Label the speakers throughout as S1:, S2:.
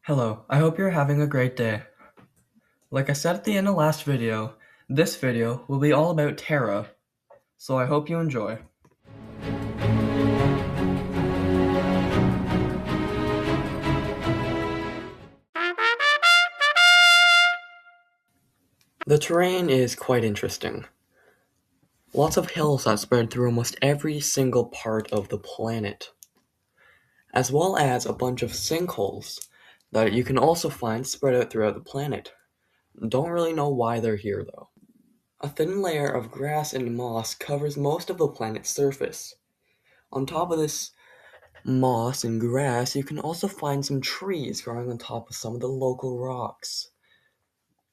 S1: Hello, I hope you're having a great day. Like I said at the end of last video, this video will be all about Terra, so I hope you enjoy. The terrain is quite interesting. Lots of hills that spread through almost every single part of the planet, as well as a bunch of sinkholes that you can also find spread out throughout the planet. Don't really know why they're here though. A thin layer of grass and moss covers most of the planet's surface. On top of this moss and grass, you can also find some trees growing on top of some of the local rocks.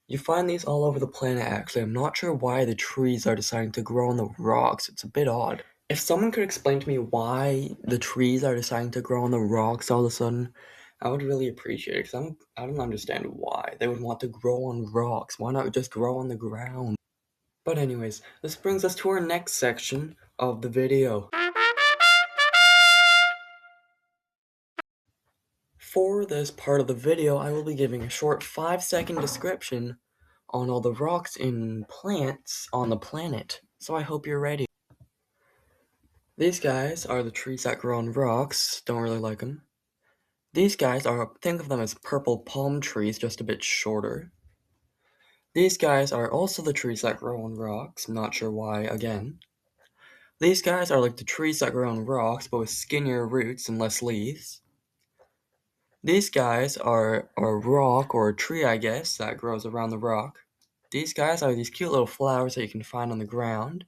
S1: You find these all over the planet actually. I'm not sure why the trees are deciding to grow on the rocks. It's a bit odd. If someone could explain to me why the trees are deciding to grow on the rocks all of a sudden, I would really appreciate it, because I don't understand why they would want to grow on rocks. Why not just grow on the ground? But anyways, this brings us to our next section of the video. For this part of the video, I will be giving a short 5-second description on all the rocks and plants on the planet, so I hope you're ready. These guys are the trees that grow on rocks, don't really like them. These guys think of them as purple palm trees, just a bit shorter. These guys are also the trees that grow on rocks, not sure why again. These guys are like the trees that grow on rocks, but with skinnier roots and less leaves. These guys are a rock, or a tree I guess, that grows around the rock. These guys are these cute little flowers that you can find on the ground.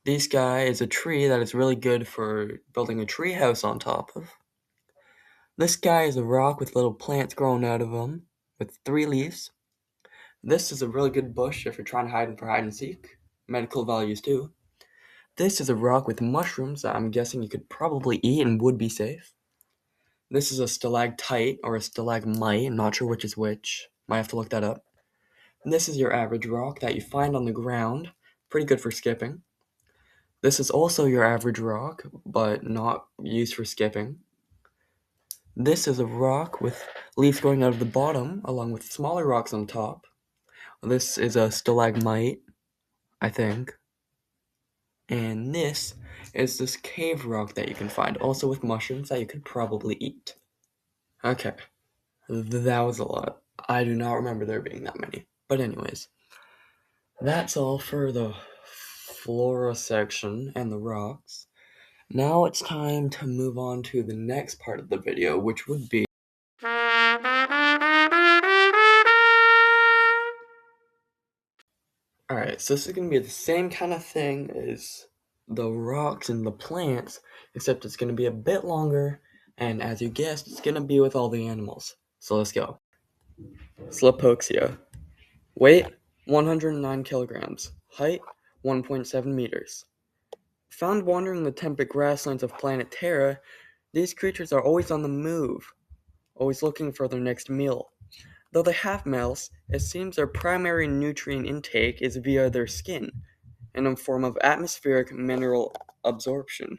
S1: This guy is a tree that is really good for building a tree house on top of. This guy is a rock with little plants growing out of him, with 3 leaves. This is a really good bush if you're trying to hide for hide and seek. Medical values too. This is a rock with mushrooms that I'm guessing you could probably eat and would be safe. This is a stalactite or a stalagmite, I'm not sure which is which. Might have to look that up. This is your average rock that you find on the ground, pretty good for skipping. This is also your average rock, but not used for skipping. This is a rock with leaves growing out of the bottom, along with smaller rocks on top. This is a stalagmite, I think. And this is this cave rock that you can find, also with mushrooms that you could probably eat. Okay. That was a lot. I do not remember there being that many. But anyways, that's all for the flora section and the rocks. Now it's time to move on to the next part of the video, which would be... Alright, so this is going to be the same kind of thing as the rocks and the plants, except it's going to be a bit longer, and as you guessed, it's going to be with all the animals. So let's go. Slopoxia. Weight, 109 kilograms. Height, 1.7 meters. Found wandering the temperate grasslands of planet Terra, these creatures are always on the move, always looking for their next meal. Though they have mouths, it seems their primary nutrient intake is via their skin, in a form of atmospheric mineral absorption.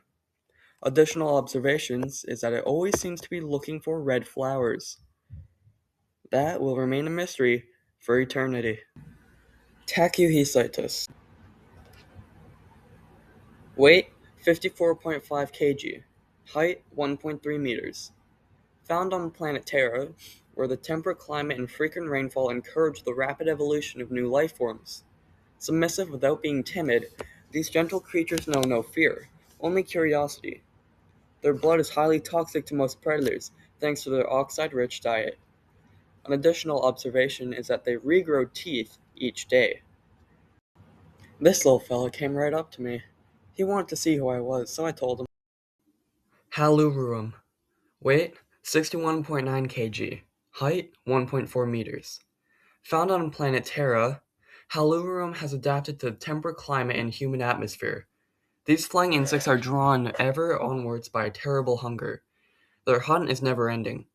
S1: Additional observations is that it always seems to be looking for red flowers. That will remain a mystery for eternity. Tachyhesitis. Weight, 54.5 kg. Height, 1.3 meters. Found on planet Terra, where the temperate climate and frequent rainfall encourage the rapid evolution of new life forms. Submissive without being timid, these gentle creatures know no fear, only curiosity. Their blood is highly toxic to most predators, thanks to their oxide-rich diet. An additional observation is that they regrow teeth each day. This little fella came right up to me. He wanted to see who I was, so I told him. Hallurum. Weight, 61.9 kg. Height, 1.4 meters. Found on planet Terra, Hallurum has adapted to the temperate climate and humid atmosphere. These flying insects are drawn ever onwards by a terrible hunger. Their hunt is never-ending.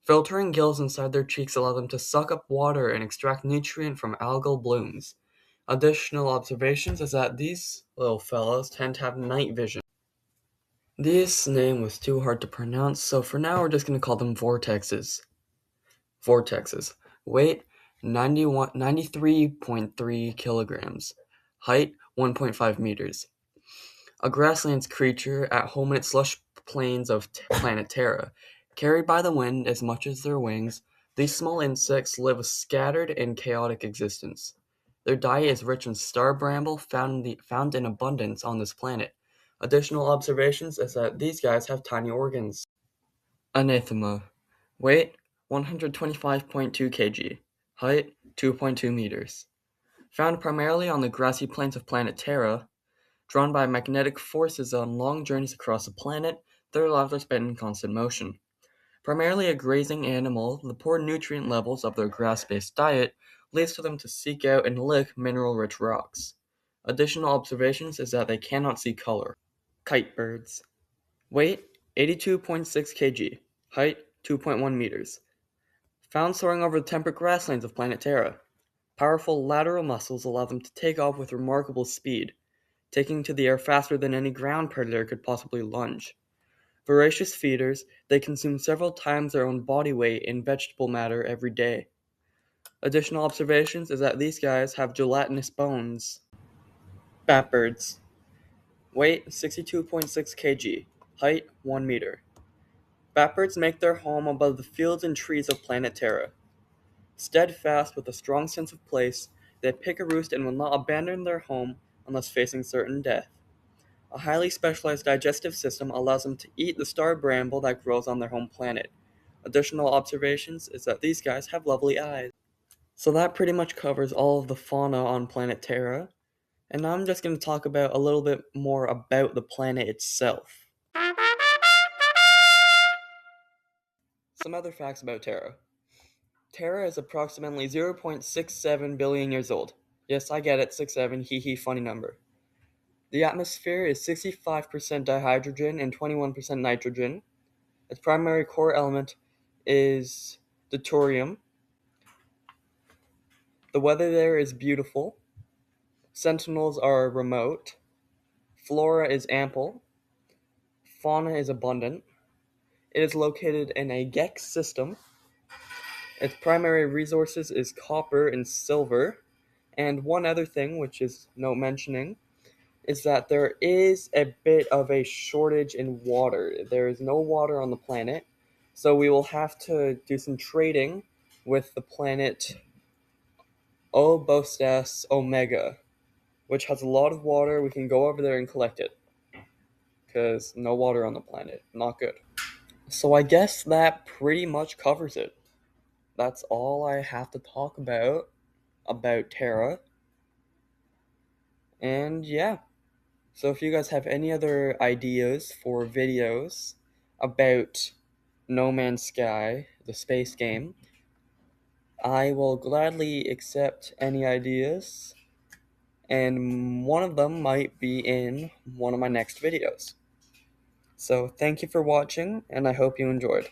S1: Filtering gills inside their cheeks allow them to suck up water and extract nutrient from algal blooms. Additional observations is that these little fellows tend to have night vision. This name was too hard to pronounce, so for now we're just going to call them vortexes. Vortexes. Weight 93.3 kilograms. Height 1.5 meters. A grasslands creature at home in its lush plains of planet Terra. Carried by the wind as much as their wings, these small insects live a scattered and chaotic existence. Their diet is rich in star bramble found in abundance on this planet. Additional observations is that these guys have tiny organs. Anathema. Weight 125.2 kg. Height 2.2 meters. Found primarily on the grassy plains of planet Terra, drawn by magnetic forces on long journeys across the planet, their lives are spent in constant motion. Primarily a grazing animal, the poor nutrient levels of their grass-based diet leads to them to seek out and lick mineral-rich rocks. Additional observations is that they cannot see color. Kite birds. Weight 82.6 kg. Height 2.1 meters. Found soaring over the temperate grasslands of planet Terra. Powerful lateral muscles allow them to take off with remarkable speed, taking to the air faster than any ground predator could possibly lunge. Voracious feeders, they consume several times their own body weight in vegetable matter every day. Additional observations is that these guys have gelatinous bones. Bat birds. Weight 62.6 kg. Height 1 meter. Bat birds make their home above the fields and trees of planet Terra. Steadfast with a strong sense of place, they pick a roost and will not abandon their home unless facing certain death. A highly specialized digestive system allows them to eat the star bramble that grows on their home planet. Additional observations is that these guys have lovely eyes. So that pretty much covers all of the fauna on planet Terra, and now I'm just going to talk about a little bit more about the planet itself. Some other facts about Terra. Terra is approximately 0.67 billion years old. Yes, I get it, 67, hee hee, funny number. The atmosphere is 65% dihydrogen and 21% nitrogen. Its primary core element is deuterium. The weather there is beautiful. Sentinels are remote. Flora is ample. Fauna is abundant. It is located in a Gex system. Its primary resources is copper and silver. And one other thing, which is no mentioning, is that there is a bit of a shortage in water. There is no water on the planet, so we will have to do some trading with the planet Obostas Omega, which has a lot of water. We can go over there and collect it, because no water on the planet. Not good. So I guess that pretty much covers it. That's all I have to talk about Terra. And yeah. So if you guys have any other ideas for videos about No Man's Sky, the space game, I will gladly accept any ideas, and one of them might be in one of my next videos. So thank you for watching, and I hope you enjoyed.